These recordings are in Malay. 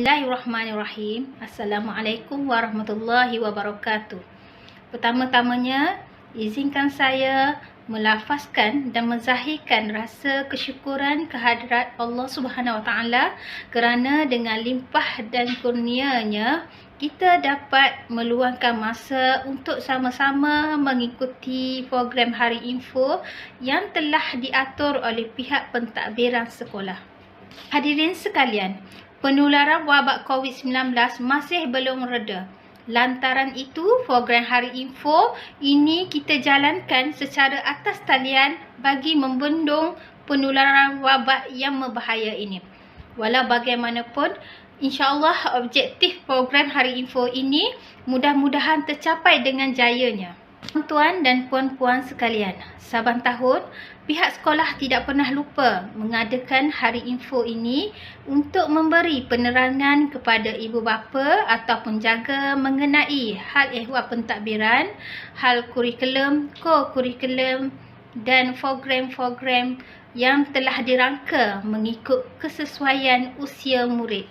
Bismillahirrahmanirrahim. Assalamualaikum warahmatullahi wabarakatuh. Pertama-tamanya, izinkan saya melafazkan dan menzahirkan rasa kesyukuran kehadrat Allah Subhanahu Wa Taala kerana dengan limpah dan kurnianya kita dapat meluangkan masa untuk sama-sama mengikuti program Hari Info yang telah diatur oleh pihak pentadbiran sekolah. Hadirin sekalian, penularan wabak COVID-19 masih belum reda. Lantaran itu, program Hari Info ini kita jalankan secara atas talian bagi membendung penularan wabak yang berbahaya ini. Walau bagaimanapun, insya-Allah objektif program Hari Info ini mudah-mudahan tercapai dengan jayanya. Tuan-tuan dan puan-puan sekalian, saban tahun pihak sekolah tidak pernah lupa mengadakan Hari Info ini untuk memberi penerangan kepada ibu bapa atau penjaga mengenai hal ehwal pentadbiran, hal kurikulum, co-kurikulum dan program-program yang telah dirangka mengikut kesesuaian usia murid.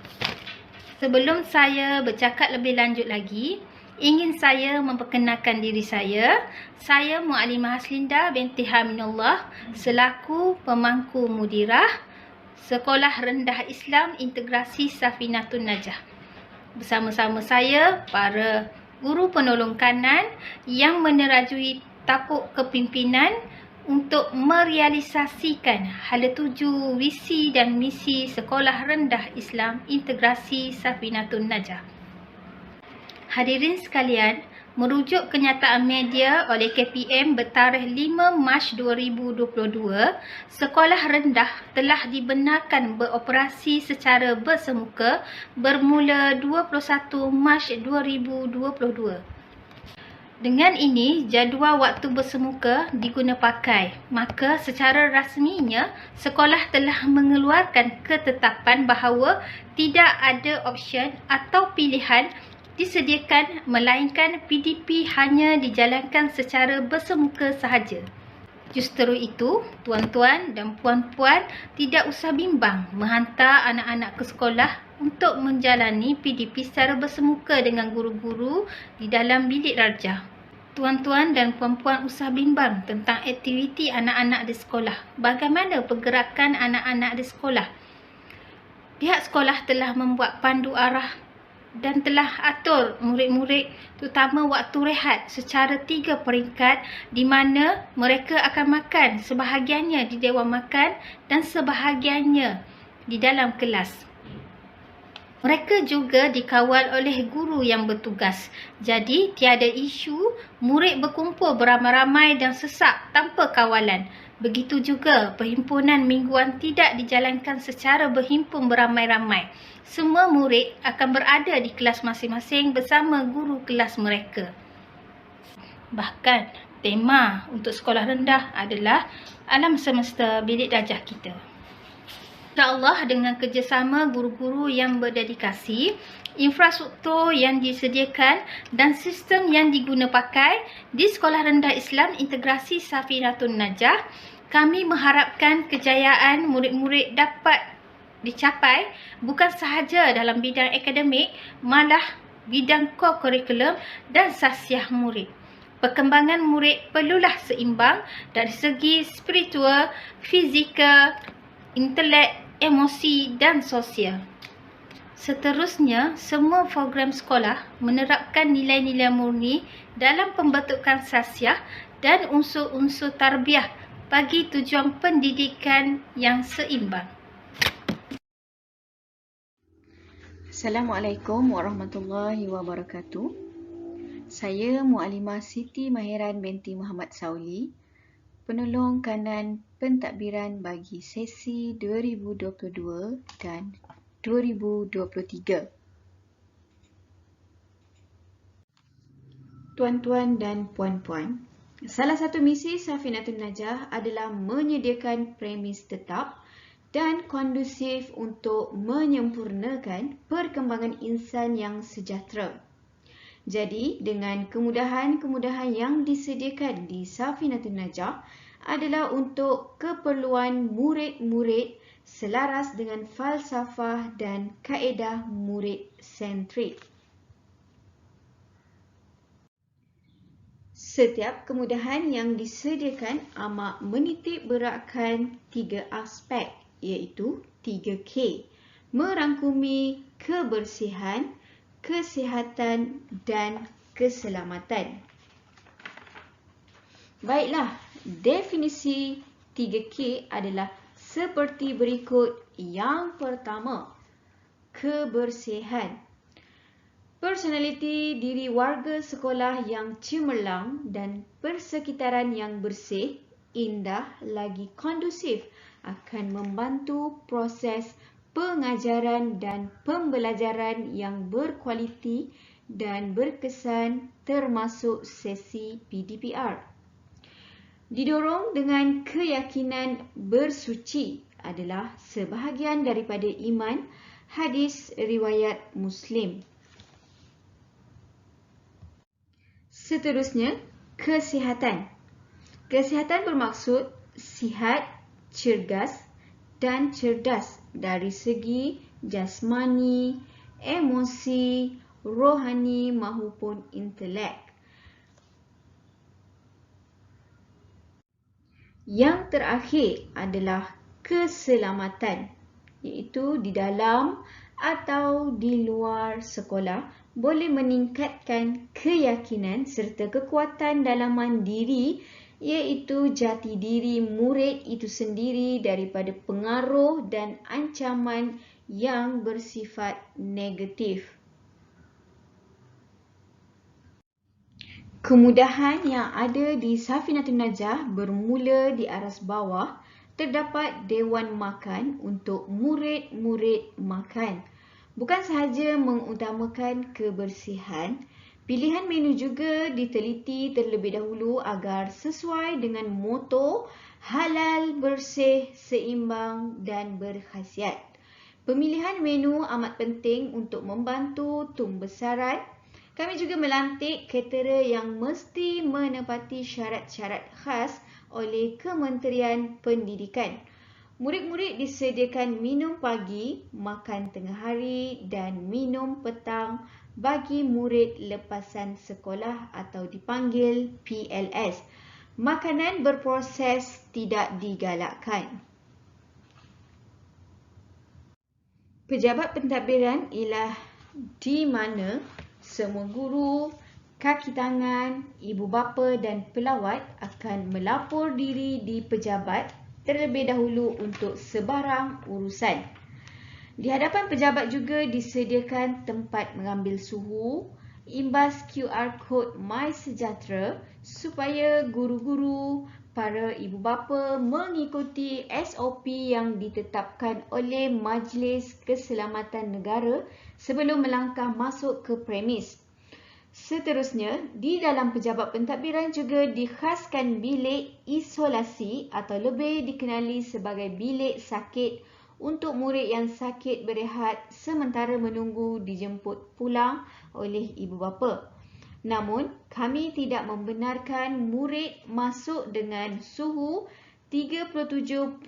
Sebelum saya bercakap lebih lanjut lagi, ingin saya memperkenalkan diri saya. Saya Muallimah Haslinda binti Haminullah selaku pemangku mudirah Sekolah Rendah Islam Integrasi Safinatun Najah. Bersama-sama saya para guru penolong kanan yang menerajui tapak kepimpinan untuk merealisasikan hala tuju visi dan misi Sekolah Rendah Islam Integrasi Safinatun Najah. Hadirin sekalian, merujuk kenyataan media oleh KPM bertarikh 5 Mac 2022, sekolah rendah telah dibenarkan beroperasi secara bersemuka bermula 21 Mac 2022. Dengan ini, jadual waktu bersemuka diguna pakai. Maka secara rasminya, sekolah telah mengeluarkan ketetapan bahawa tidak ada option atau pilihan disediakan melainkan PDP hanya dijalankan secara bersemuka sahaja. Justru itu, tuan-tuan dan puan-puan tidak usah bimbang menghantar anak-anak ke sekolah untuk menjalani PDP secara bersemuka dengan guru-guru di dalam bilik darjah. Tuan-tuan dan puan-puan usah bimbang tentang aktiviti anak-anak di sekolah. Bagaimana pergerakan anak-anak di sekolah? Pihak sekolah telah membuat pandu arah dan telah atur murid-murid terutama waktu rehat secara 3 peringkat di mana mereka akan makan sebahagiannya di dewan makan dan sebahagiannya di dalam kelas. Mereka juga dikawal oleh guru yang bertugas. Jadi tiada isu murid berkumpul beramai-ramai dan sesak tanpa kawalan. Begitu juga perhimpunan mingguan tidak dijalankan secara berhimpun beramai-ramai. Semua murid akan berada di kelas masing-masing bersama guru kelas mereka. Bahkan tema untuk sekolah rendah adalah alam semesta bilik darjah kita. InsyaAllah dengan kerjasama guru-guru yang berdedikasi, infrastruktur yang disediakan dan sistem yang diguna pakai di Sekolah Rendah Islam Integrasi Safinatun Najah, kami mengharapkan kejayaan murid-murid dapat dicapai bukan sahaja dalam bidang akademik, malah bidang co-kurikulum dan sasiah murid. Perkembangan murid perlulah seimbang dari segi spiritual, fizikal, intelek, emosi dan sosial. Seterusnya, semua program sekolah menerapkan nilai-nilai murni dalam pembentukan sasiah dan unsur-unsur tarbiyah bagi tujuan pendidikan yang seimbang. Assalamualaikum warahmatullahi wabarakatuh. Saya Muallimah Siti Mahiran binti Muhammad Sauli, penolong kanan pentadbiran bagi sesi 2022 dan 2023. Tuan-tuan dan puan-puan, salah satu misi Safinatun Najah adalah menyediakan premis tetap dan kondusif untuk menyempurnakan perkembangan insan yang sejahtera. Jadi, dengan kemudahan-kemudahan yang disediakan di Safinatun Najah adalah untuk keperluan murid-murid selaras dengan falsafah dan kaedah murid sentrik. Setiap kemudahan yang disediakan amat menitik beratkan 3 aspek, iaitu 3K, merangkumi kebersihan, kesihatan dan keselamatan. Baiklah, definisi 3K adalah seperti berikut. Yang pertama, kebersihan. Personaliti diri warga sekolah yang cemerlang dan persekitaran yang bersih, indah lagi kondusif akan membantu proses pengajaran dan pembelajaran yang berkualiti dan berkesan termasuk sesi PDPR. Didorong dengan keyakinan bersuci adalah sebahagian daripada iman, hadis riwayat Muslim. Seterusnya, kesihatan. Kesihatan bermaksud sihat, cergas dan cerdas dari segi jasmani, emosi, rohani maupun intelek. Yang terakhir adalah keselamatan, iaitu di dalam atau di luar sekolah boleh meningkatkan keyakinan serta kekuatan dalaman diri, iaitu jati diri murid itu sendiri daripada pengaruh dan ancaman yang bersifat negatif. Kemudahan yang ada di Safinatul Najah bermula di aras bawah. Terdapat dewan makan untuk murid-murid makan. Bukan sahaja mengutamakan kebersihan, pilihan menu juga diteliti terlebih dahulu agar sesuai dengan moto halal, bersih, seimbang dan berkhasiat. Pemilihan menu amat penting untuk membantu tumbesaran. Kami juga melantik caterer yang mesti menepati syarat-syarat khas oleh Kementerian Pendidikan. Murid-murid disediakan minum pagi, makan tengah hari dan minum petang bagi murid lepasan sekolah atau dipanggil PLS. Makanan berproses tidak digalakkan. Pejabat pentadbiran ialah di mana semua guru, kaki tangan, ibu bapa dan pelawat akan melapor diri di pejabat terlebih dahulu untuk sebarang urusan. Di hadapan pejabat juga disediakan tempat mengambil suhu, imbas QR Code MySejahtera supaya guru-guru, para ibu bapa mengikuti SOP yang ditetapkan oleh Majlis Keselamatan Negara sebelum melangkah masuk ke premis. Seterusnya, di dalam pejabat pentadbiran juga dikhaskan bilik isolasi atau lebih dikenali sebagai bilik sakit untuk murid yang sakit berehat sementara menunggu dijemput pulang oleh ibu bapa. Namun, kami tidak membenarkan murid masuk dengan suhu 37.5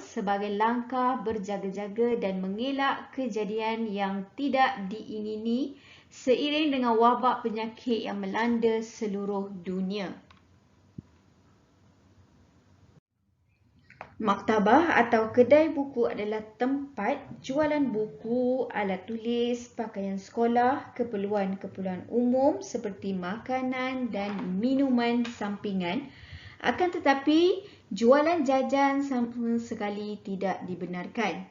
sebagai langkah berjaga-jaga dan mengelak kejadian yang tidak diingini seiring dengan wabak penyakit yang melanda seluruh dunia. Maktabah atau kedai buku adalah tempat jualan buku, alat tulis, pakaian sekolah, keperluan-keperluan umum seperti makanan dan minuman sampingan. Akan tetapi, jualan jajan sama sekali tidak dibenarkan.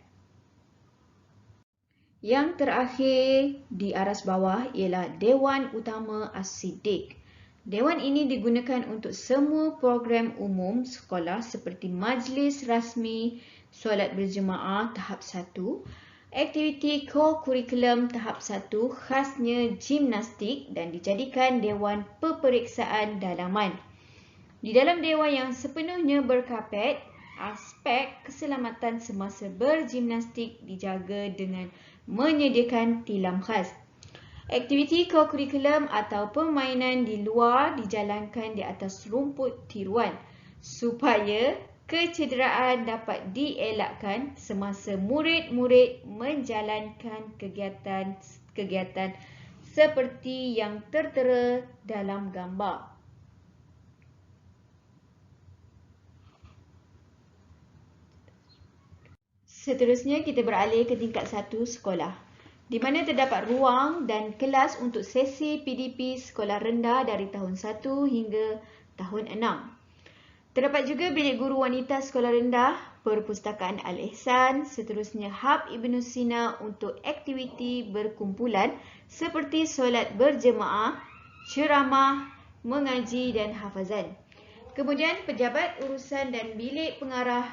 Yang terakhir di aras bawah ialah Dewan Utama As-Siddiq. Dewan ini digunakan untuk semua program umum sekolah seperti majlis rasmi, solat berjemaah tahap 1, aktiviti co-kurikulum tahap 1 khasnya gimnastik dan dijadikan Dewan Peperiksaan Dalaman. Di dalam dewan yang sepenuhnya berkapet, aspek keselamatan semasa bergimnastik dijaga dengan menyediakan tilam khas. Aktiviti co-kurikulum atau permainan di luar dijalankan di atas rumput tiruan supaya kecederaan dapat dielakkan semasa murid-murid menjalankan kegiatan seperti yang tertera dalam gambar. Seterusnya kita beralih ke tingkat 1 sekolah, di mana terdapat ruang dan kelas untuk sesi PDP sekolah rendah dari tahun 1 hingga tahun 6. Terdapat juga bilik guru wanita sekolah rendah, Perpustakaan Al-Ihsan, seterusnya Hub Ibn Sina untuk aktiviti berkumpulan seperti solat berjemaah, ceramah, mengaji dan hafazan. Kemudian pejabat urusan dan bilik pengarah,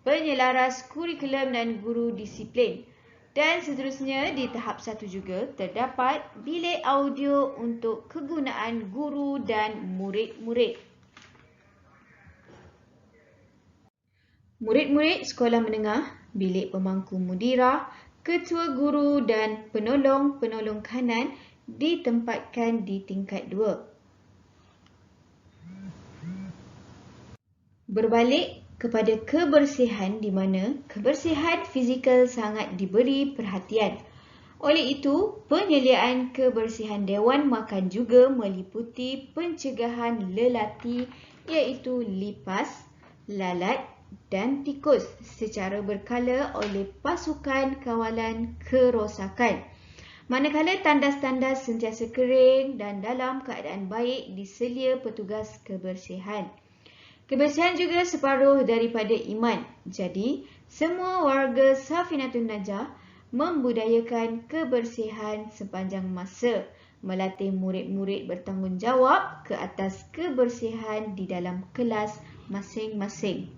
penyelaras kurikulum dan guru disiplin. Dan seterusnya di tahap 1 juga terdapat bilik audio untuk kegunaan guru dan murid-murid. Murid-murid sekolah menengah, bilik pemangku mudirah, ketua guru dan penolong-penolong kanan ditempatkan di tingkat 2. Berbalik kepada kebersihan, di mana kebersihan fizikal sangat diberi perhatian. Oleh itu, penyediaan kebersihan Dewan Makan juga meliputi pencegahan lelati iaitu lipas, lalat dan tikus secara berkala oleh pasukan kawalan kerosakan. Manakala tandas-tandas sentiasa kering dan dalam keadaan baik diselia petugas kebersihan. Kebersihan juga separuh daripada iman. Jadi, semua warga Safinatun Najah membudayakan kebersihan sepanjang masa, melatih murid-murid bertanggungjawab ke atas kebersihan di dalam kelas masing-masing.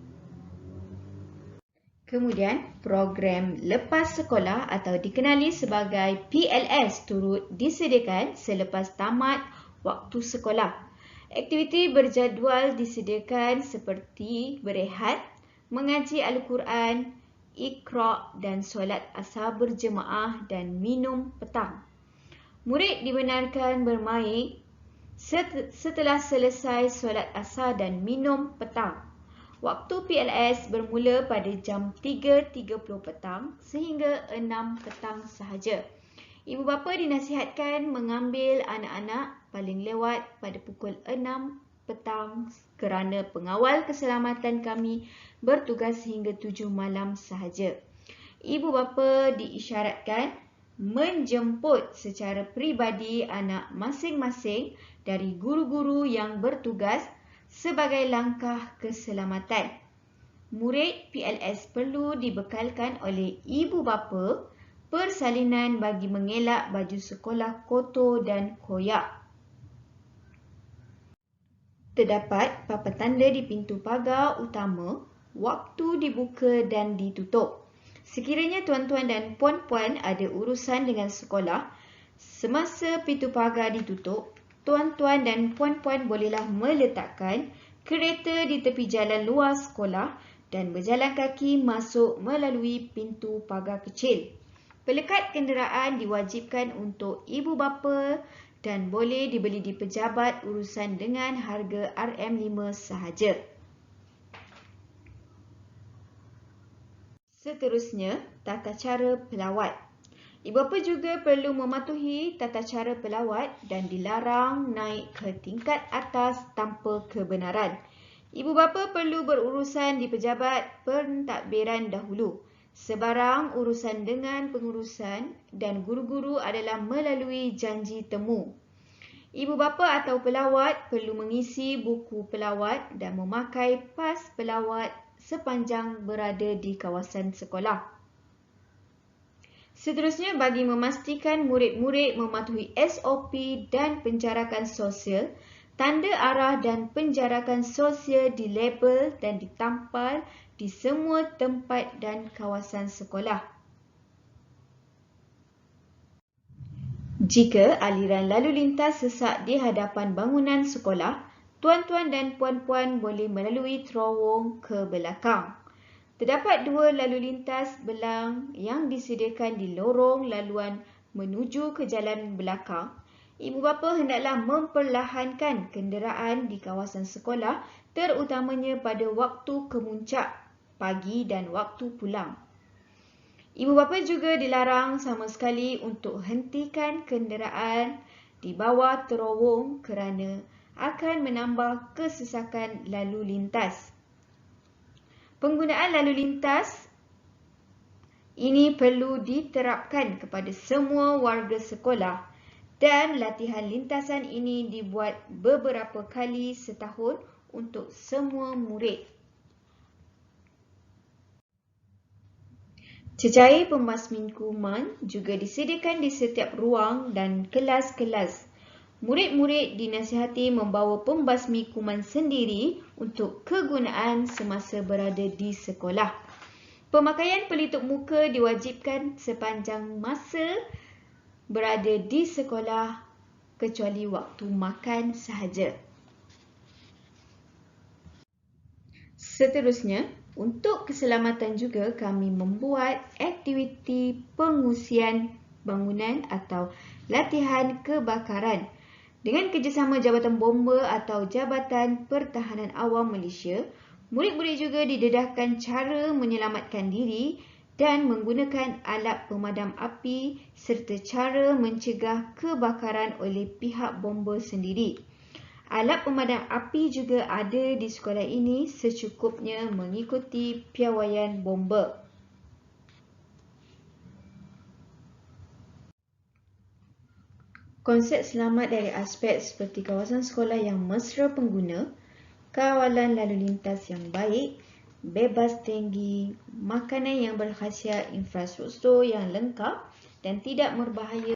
Kemudian, program lepas sekolah atau dikenali sebagai PLS turut disediakan selepas tamat waktu sekolah. Aktiviti berjadual disediakan seperti berehat, mengaji Al-Quran, Iqra' dan solat asar berjemaah dan minum petang. Murid dibenarkan bermain setelah selesai solat asar dan minum petang. Waktu PLS bermula pada jam 3.30 petang sehingga 6 petang sahaja. Ibu bapa dinasihatkan mengambil anak-anak paling lewat pada pukul 6 petang kerana pengawal keselamatan kami bertugas hingga 7 malam sahaja. Ibu bapa diisyaratkan menjemput secara peribadi anak masing-masing dari guru-guru yang bertugas sebagai langkah keselamatan. Murid PLS perlu dibekalkan oleh ibu bapa persalinan bagi mengelak baju sekolah kotor dan koyak. Terdapat papan tanda di pintu pagar utama, waktu dibuka dan ditutup. Sekiranya tuan-tuan dan puan-puan ada urusan dengan sekolah, semasa pintu pagar ditutup, tuan-tuan dan puan-puan bolehlah meletakkan kereta di tepi jalan luar sekolah dan berjalan kaki masuk melalui pintu pagar kecil. Pelekat kenderaan diwajibkan untuk ibu bapa dan boleh dibeli di pejabat urusan dengan harga RM5 sahaja. Seterusnya, tata cara pelawat. Ibu bapa juga perlu mematuhi tata cara pelawat dan dilarang naik ke tingkat atas tanpa kebenaran. Ibu bapa perlu berurusan di pejabat pentadbiran dahulu. Sebarang urusan dengan pengurusan dan guru-guru adalah melalui janji temu. Ibu bapa atau pelawat perlu mengisi buku pelawat dan memakai pas pelawat sepanjang berada di kawasan sekolah. Seterusnya, bagi memastikan murid-murid mematuhi SOP dan penjarakan sosial, tanda arah dan penjarakan sosial dilabel dan ditampal di semua tempat dan kawasan sekolah. Jika aliran lalu lintas sesak di hadapan bangunan sekolah, tuan-tuan dan puan-puan boleh melalui terowong ke belakang. Terdapat 2 lalu lintas belang yang disediakan di lorong laluan menuju ke jalan belakang. Ibu bapa hendaklah memperlahankan kenderaan di kawasan sekolah terutamanya pada waktu kemuncak pagi dan waktu pulang. Ibu bapa juga dilarang sama sekali untuk hentikan kenderaan di bawah terowong kerana akan menambah kesesakan lalu lintas. Penggunaan lalu lintas ini perlu diterapkan kepada semua warga sekolah dan latihan lintasan ini dibuat beberapa kali setahun untuk semua murid. Cecair pembasmi kuman juga disediakan di setiap ruang dan kelas-kelas. Murid-murid dinasihati membawa pembasmi kuman sendiri untuk kegunaan semasa berada di sekolah. Pemakaian pelitup muka diwajibkan sepanjang masa berada di sekolah kecuali waktu makan sahaja. Seterusnya, untuk keselamatan juga kami membuat aktiviti pengusian bangunan atau latihan kebakaran. Dengan kerjasama Jabatan Bomba atau Jabatan Pertahanan Awam Malaysia, murid-murid juga didedahkan cara menyelamatkan diri dan menggunakan alat pemadam api serta cara mencegah kebakaran oleh pihak bomba sendiri. Alat pemadam api juga ada di sekolah ini secukupnya mengikuti piawaian bomba. Konsep selamat dari aspek seperti kawasan sekolah yang mesra pengguna, kawalan lalu lintas yang baik, bebas denggi, makanan yang berkhasiat, infrastruktur yang lengkap dan tidak berbahaya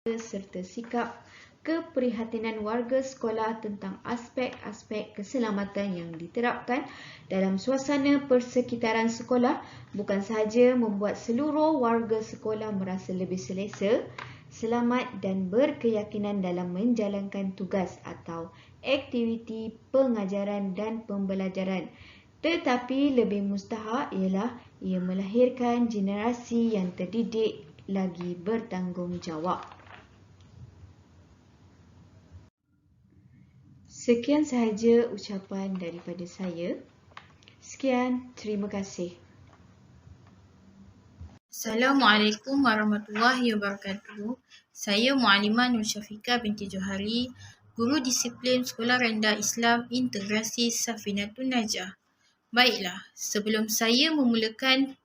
serta sikap keprihatinan warga sekolah tentang aspek-aspek keselamatan yang diterapkan dalam suasana persekitaran sekolah bukan sahaja membuat seluruh warga sekolah merasa lebih selesa, selamat dan berkeyakinan dalam menjalankan tugas atau aktiviti pengajaran dan pembelajaran, tetapi lebih mustahak ialah ia melahirkan generasi yang terdidik lagi bertanggungjawab. Sekian sahaja ucapan daripada saya. Sekian, terima kasih. Assalamualaikum warahmatullahi wabarakatuh. Saya Muallimah Nur Syafiqah binti Johari, Guru Disiplin Sekolah Rendah Islam Integrasi Safinatun Najah. Baiklah, sebelum saya memulakan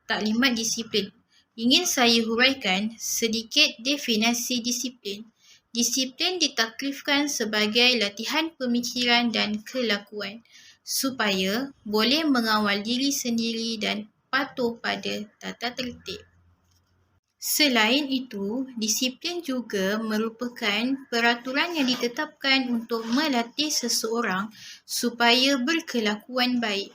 taklimat disiplin, ingin saya huraikan sedikit definisi disiplin. Disiplin ditaklifkan sebagai latihan pemikiran dan kelakuan supaya boleh mengawal diri sendiri dan patuh pada tata tertib. Selain itu, disiplin juga merupakan peraturan yang ditetapkan untuk melatih seseorang supaya berkelakuan baik.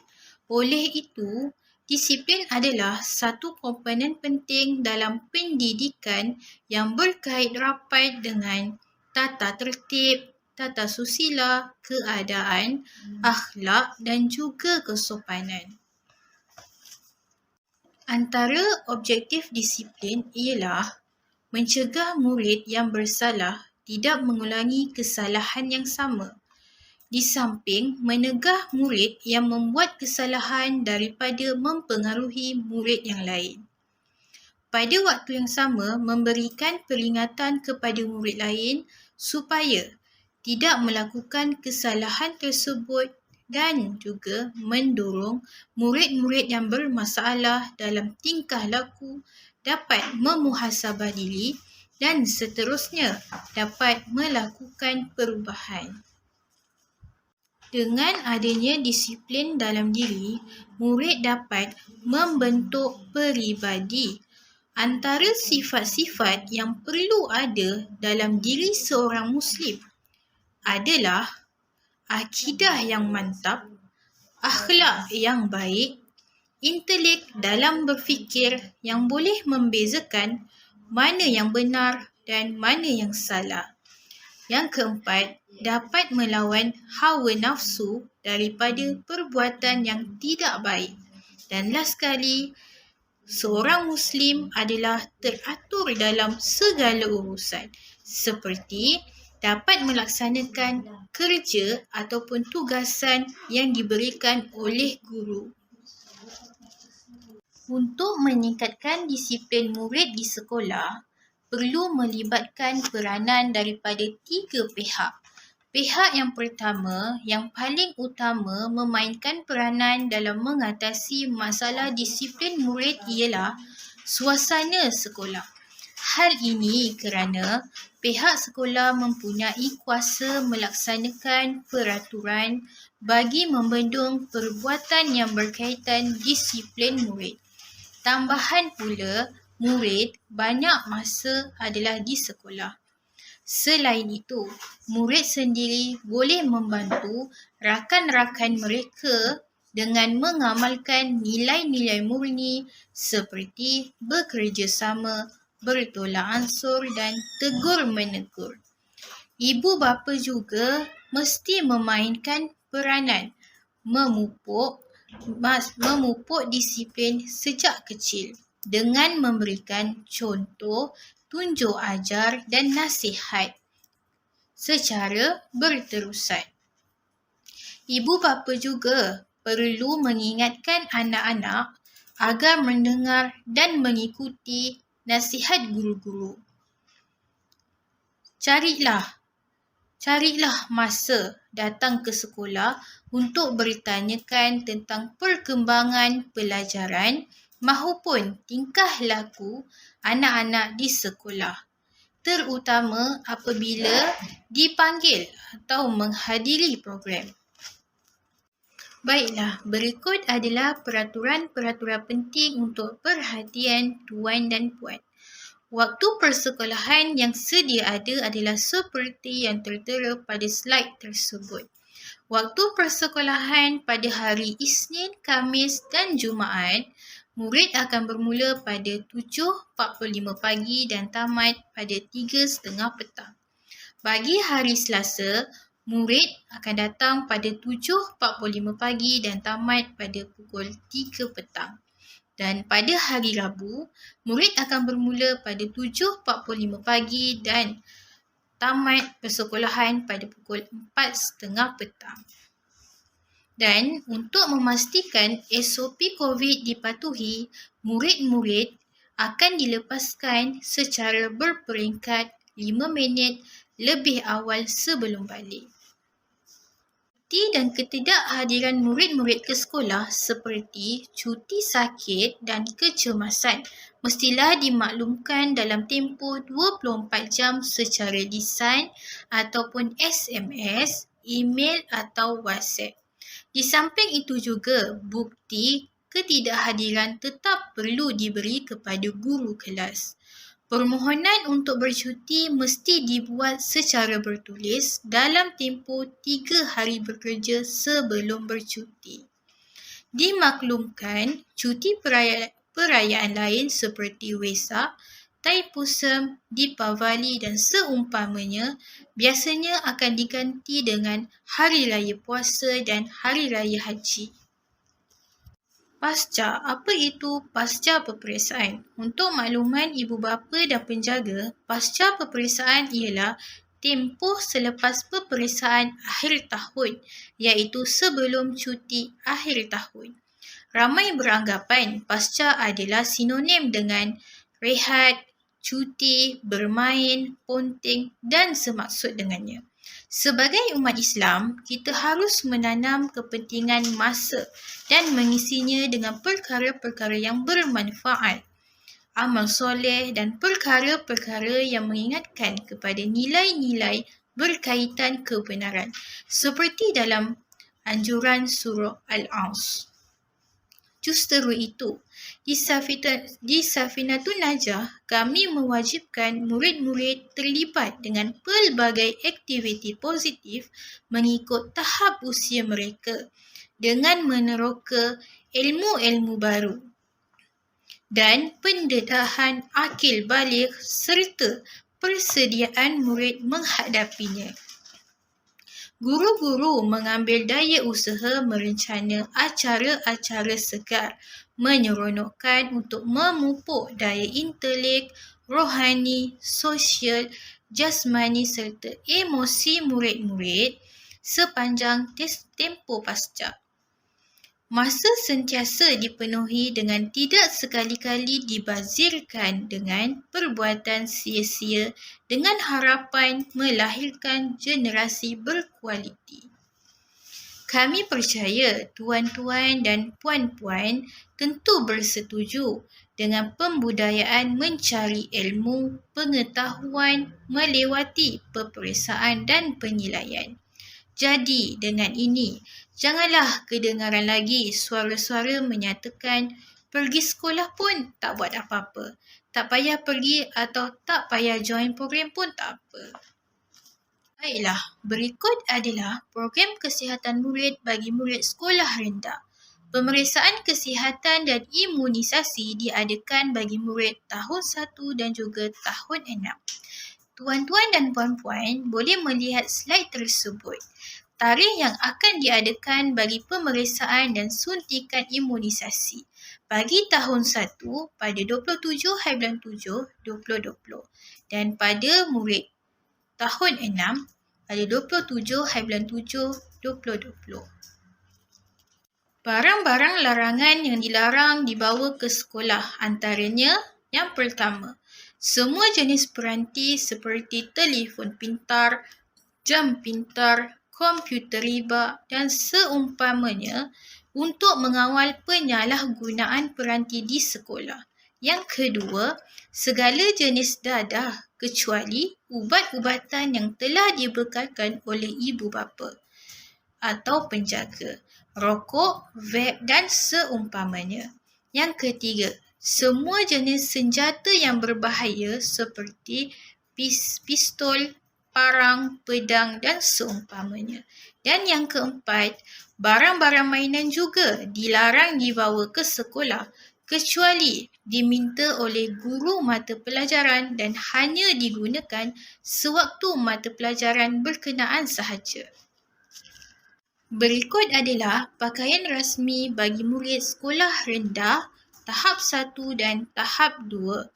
Oleh itu, disiplin adalah satu komponen penting dalam pendidikan yang berkait rapat dengan tata tertib, tata susila, keadaan, akhlak dan juga kesopanan. Antara objektif disiplin ialah mencegah murid yang bersalah tidak mengulangi kesalahan yang sama, di samping menegah murid yang membuat kesalahan daripada mempengaruhi murid yang lain. Pada waktu yang sama, memberikan peringatan kepada murid lain supaya tidak melakukan kesalahan tersebut dan juga mendorong murid-murid yang bermasalah dalam tingkah laku dapat memuhasabah diri dan seterusnya dapat melakukan perubahan. Dengan adanya disiplin dalam diri, murid dapat membentuk peribadi. Antara sifat-sifat yang perlu ada dalam diri seorang Muslim adalah akidah yang mantap, akhlak yang baik, intelek dalam berfikir yang boleh membezakan mana yang benar dan mana yang salah. Yang keempat, dapat melawan hawa nafsu daripada perbuatan yang tidak baik. Dan last sekali, seorang Muslim adalah teratur dalam segala urusan seperti dapat melaksanakan kerja ataupun tugasan yang diberikan oleh guru. Untuk meningkatkan disiplin murid di sekolah, perlu melibatkan peranan daripada 3 pihak. Pihak yang pertama, yang paling utama memainkan peranan dalam mengatasi masalah disiplin murid ialah suasana sekolah. Hal ini kerana pihak sekolah mempunyai kuasa melaksanakan peraturan bagi membendung perbuatan yang berkaitan disiplin murid. Tambahan pula, murid banyak masa adalah di sekolah. Selain itu, murid sendiri boleh membantu rakan-rakan mereka dengan mengamalkan nilai-nilai murni seperti bekerjasama, bertolak ansur dan tegur-menegur. Ibu bapa juga mesti memainkan peranan memupuk disiplin sejak kecil dengan memberikan contoh, tunjuk ajar dan nasihat secara berterusan. Ibu bapa juga perlu mengingatkan anak-anak agar mendengar dan mengikuti nasihat guru-guru. Carilah masa datang ke sekolah untuk bertanyakan tentang perkembangan pelajaran maupun tingkah laku anak-anak di sekolah, terutama apabila dipanggil atau menghadiri program. Baiklah, berikut adalah peraturan-peraturan penting untuk perhatian tuan dan puan. Waktu persekolahan yang sedia ada adalah seperti yang tertera pada slide tersebut. Waktu persekolahan pada hari Isnin, Khamis dan Jumaat, murid akan bermula pada 7.45 pagi dan tamat pada 3.30 petang. Bagi hari Selasa, murid akan datang pada 7.45 pagi dan tamat pada pukul 3 petang. Dan pada hari Rabu, murid akan bermula pada 7.45 pagi dan tamat persekolahan pada pukul 4.30 petang. Dan untuk memastikan SOP COVID dipatuhi, murid-murid akan dilepaskan secara berperingkat 5 minit lebih awal sebelum balik. Cuti dan ketidakhadiran murid-murid ke sekolah seperti cuti sakit dan kecemasan mestilah dimaklumkan dalam tempoh 24 jam secara lisan ataupun SMS, email atau WhatsApp. Di samping itu juga, bukti ketidakhadiran tetap perlu diberi kepada guru kelas. Permohonan untuk bercuti mesti dibuat secara bertulis dalam tempoh 3 hari bekerja sebelum bercuti. Dimaklumkan, cuti perayaan lain seperti Wesak, Taipusam, Deepavali dan seumpamanya biasanya akan diganti dengan Hari Raya Puasa dan Hari Raya Haji. Pasca, apa itu pasca peperiksaan? Untuk makluman ibu bapa dan penjaga, pasca peperiksaan ialah tempoh selepas peperiksaan akhir tahun, iaitu sebelum cuti akhir tahun. Ramai beranggapan pasca adalah sinonim dengan rehat, cuti, bermain, ponteng dan semaksud dengannya. Sebagai umat Islam, kita harus menanam kepentingan masa dan mengisinya dengan perkara-perkara yang bermanfaat, amal soleh dan perkara-perkara yang mengingatkan kepada nilai-nilai berkaitan kebenaran, seperti dalam anjuran surah Al-As. Justeru itu, di Safinatul Najah, kami mewajibkan murid-murid terlibat dengan pelbagai aktiviti positif mengikut tahap usia mereka dengan meneroka ilmu-ilmu baru dan pendedahan akil baligh serta persediaan murid menghadapinya. Guru-guru mengambil daya usaha merencana acara-acara segar, menyeronokkan untuk memupuk daya intelek, rohani, sosial jasmani serta emosi murid-murid sepanjang tempoh pasca. Masa sentiasa dipenuhi dengan tidak sekali-kali dibazirkan dengan perbuatan sia-sia dengan harapan melahirkan generasi berkualiti. Kami percaya tuan-tuan dan puan-puan tentu bersetuju dengan pembudayaan mencari ilmu, pengetahuan melewati peperiksaan dan penilaian. Jadi dengan ini, janganlah kedengaran lagi suara-suara menyatakan pergi sekolah pun tak buat apa-apa. Tak payah pergi atau tak payah join program pun tak apa. Baiklah, berikut adalah program kesihatan murid bagi murid sekolah rendah. Pemeriksaan kesihatan dan imunisasi diadakan bagi murid tahun 1 dan juga tahun 6. Tuan-tuan dan puan-puan boleh melihat slide tersebut. Tarikh yang akan diadakan bagi pemeriksaan dan suntikan imunisasi bagi tahun 1 pada 27/7/2020 dan pada murid tahun 6 pada 27/7/2020. Barang-barang larangan yang dilarang dibawa ke sekolah antaranya yang pertama, semua jenis peranti seperti telefon pintar, jam pintar, komputer riba dan seumpamanya untuk mengawal penyalahgunaan peranti di sekolah. Yang kedua, segala jenis dadah kecuali ubat-ubatan yang telah dibekalkan oleh ibu bapa atau penjaga, rokok, vape dan seumpamanya. Yang ketiga, semua jenis senjata yang berbahaya seperti pistol, parang, pedang dan seumpamanya. Dan yang keempat, barang-barang mainan juga dilarang dibawa ke sekolah kecuali diminta oleh guru mata pelajaran dan hanya digunakan sewaktu mata pelajaran berkenaan sahaja. Berikut adalah pakaian rasmi bagi murid sekolah rendah tahap 1 dan tahap 2.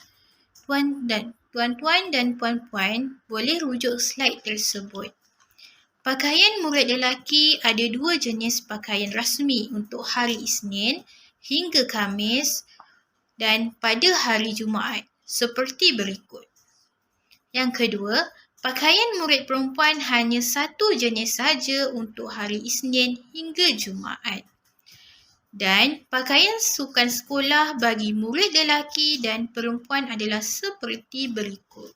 Tuan-tuan dan puan-puan boleh rujuk slide tersebut. Pakaian murid lelaki ada 2 jenis pakaian rasmi untuk hari Isnin hingga Khamis dan pada hari Jumaat seperti berikut. Yang kedua, pakaian murid perempuan hanya 1 jenis saja untuk hari Isnin hingga Jumaat. Dan pakaian sukan sekolah bagi murid lelaki dan perempuan adalah seperti berikut.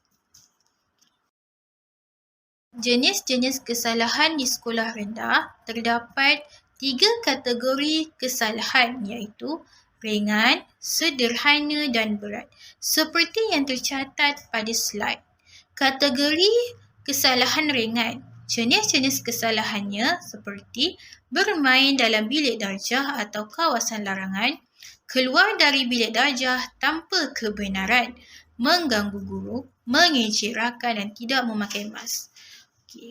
Jenis-jenis kesalahan di sekolah rendah terdapat 3 kategori kesalahan iaitu ringan, sederhana dan berat seperti yang tercatat pada slide. Kategori kesalahan ringan. Jenis-jenis kesalahannya seperti bermain dalam bilik darjah atau kawasan larangan, keluar dari bilik darjah tanpa kebenaran, mengganggu guru, mengejek rakan dan tidak memakai mask.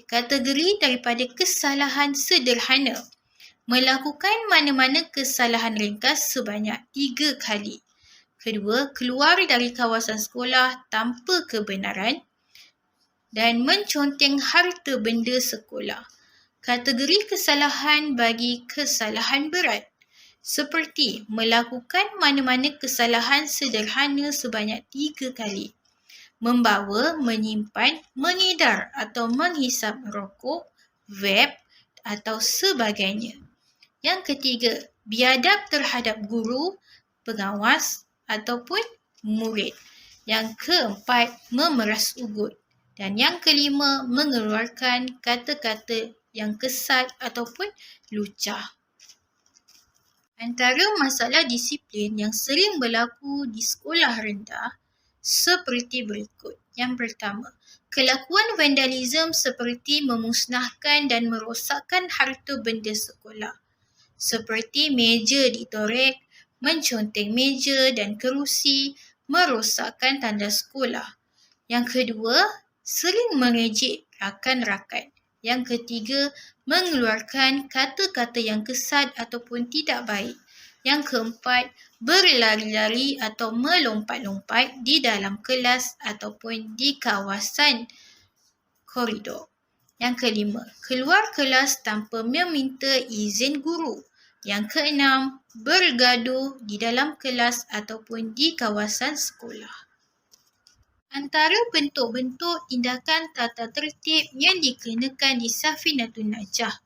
Kategori daripada kesalahan sederhana. Melakukan mana-mana kesalahan ringkas sebanyak 3 kali. Kedua, keluar dari kawasan sekolah tanpa kebenaran dan menconteng harta benda sekolah. Kategori kesalahan bagi kesalahan berat seperti melakukan mana-mana kesalahan sederhana sebanyak 3 kali. Membawa, menyimpan, mengedar atau menghisap rokok, vape atau sebagainya. Yang ketiga, biadab terhadap guru, pengawas ataupun murid. Yang keempat, memeras ugut. Dan yang kelima, mengeluarkan kata-kata yang kesat ataupun lucah. Antara masalah disiplin yang sering berlaku di sekolah rendah seperti berikut. Yang pertama, kelakuan vandalisme seperti memusnahkan dan merosakkan harta benda sekolah. Seperti meja ditorek, menconteng meja dan kerusi, merosakkan tanda sekolah. Yang kedua, sering mengejek rakan-rakan. Yang ketiga, mengeluarkan kata-kata yang kesat ataupun tidak baik. Yang keempat, berlari-lari atau melompat-lompat di dalam kelas ataupun di kawasan koridor. Yang kelima, keluar kelas tanpa meminta izin guru. Yang keenam, bergaduh di dalam kelas ataupun di kawasan sekolah. Antara bentuk-bentuk tindakan tata tertib yang dikenakan di Safinatun Najah.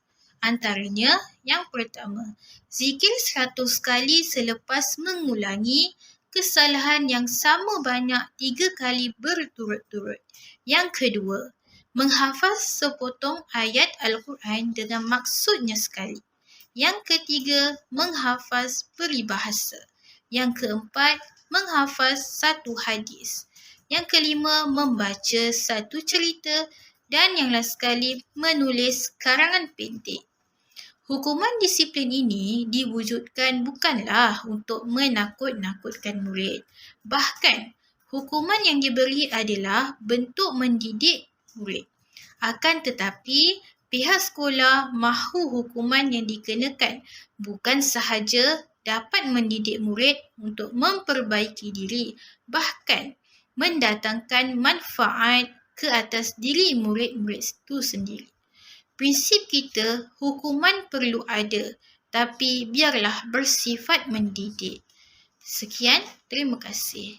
Antaranya, yang pertama, zikir 100 kali selepas mengulangi kesalahan yang sama banyak 3 kali berturut-turut. Yang kedua, menghafaz sepotong ayat Al-Quran dengan maksudnya sekali. Yang ketiga, menghafaz peribahasa. Yang keempat, menghafaz satu hadis. Yang kelima, membaca satu cerita. Dan yang last sekali, menulis karangan pendek. Hukuman disiplin ini diwujudkan bukanlah untuk menakut-nakutkan murid. Bahkan, hukuman yang diberi adalah bentuk mendidik murid. Akan tetapi, pihak sekolah mahu hukuman yang dikenakan bukan sahaja dapat mendidik murid untuk memperbaiki diri, bahkan mendatangkan manfaat ke atas diri murid-murid itu sendiri. Prinsip kita, hukuman perlu ada, tapi biarlah bersifat mendidik. Sekian, terima kasih.